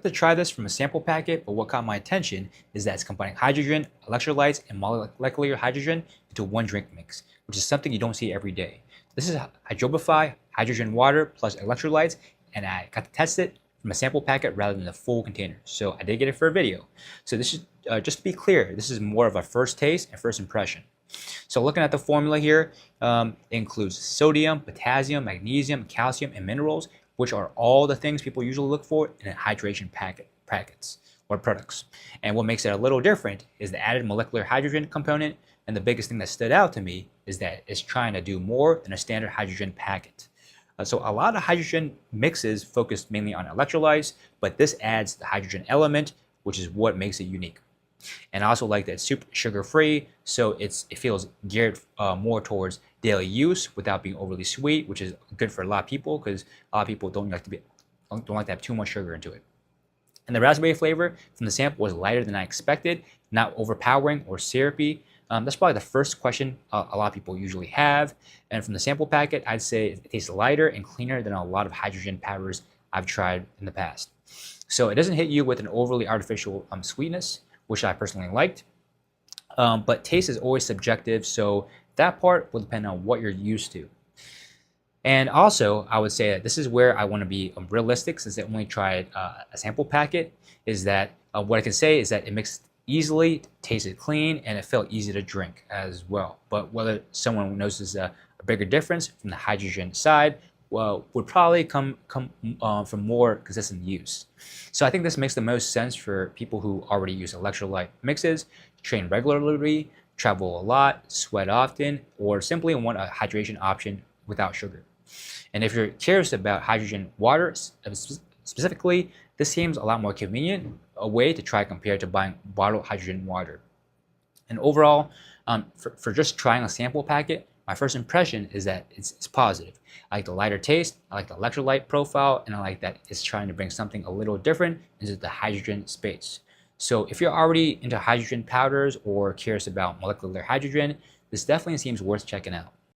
To try this from a sample packet, but what caught my attention is that it's combining hydrogen, electrolytes, and molecular hydrogen into one drink mix, which is something you don't see every day. This is Hydrofy, hydrogen water plus electrolytes, and I got to test it from a sample packet rather than the full container. So I did get it for a video. So this is, just to be clear, this is more of a first taste and first impression. So looking at the formula here, it includes sodium, potassium, magnesium, calcium, and minerals, which are all the things people usually look for in a hydration packets or products. And what makes it a little different is the added molecular hydrogen component. And the biggest thing that stood out to me is that it's trying to do more than a standard hydrogen packet. So a lot of hydrogen mixes focus mainly on electrolytes, but this adds the hydrogen element, which is what makes it unique. And I also like that it's super sugar-free, so it feels geared more towards daily use without being overly sweet, which is good for a lot of people because a lot of people don't like to have too much sugar into it. And the raspberry flavor from the sample was lighter than I expected, not overpowering or syrupy. That's probably the first question a lot of people usually have. And from the sample packet, I'd say it tastes lighter and cleaner than a lot of hydrogen powders I've tried in the past. So it doesn't hit you with an overly artificial sweetness, which I personally liked. But taste is always subjective, so that part will depend on what you're used to. And also, I would say that this is where I want to be realistic, since I only tried a sample packet, is that what I can say is that it mixed easily, tasted clean, and it felt easy to drink as well. But whether someone notices a bigger difference from the hydrogen side, well, would probably come from more consistent use. So I think this makes the most sense for people who already use electrolyte mixes, train regularly, travel a lot, sweat often, or simply want a hydration option without sugar. And if you're curious about hydrogen water specifically, this seems a lot more convenient, a way to try compared to buying bottled hydrogen water. And overall, for just trying a sample packet, my first impression is that it's positive. I like the lighter taste, I like the electrolyte profile, and I like that it's trying to bring something a little different into the hydrogen space. So if you're already into hydrogen powders or curious about molecular hydrogen, this definitely seems worth checking out.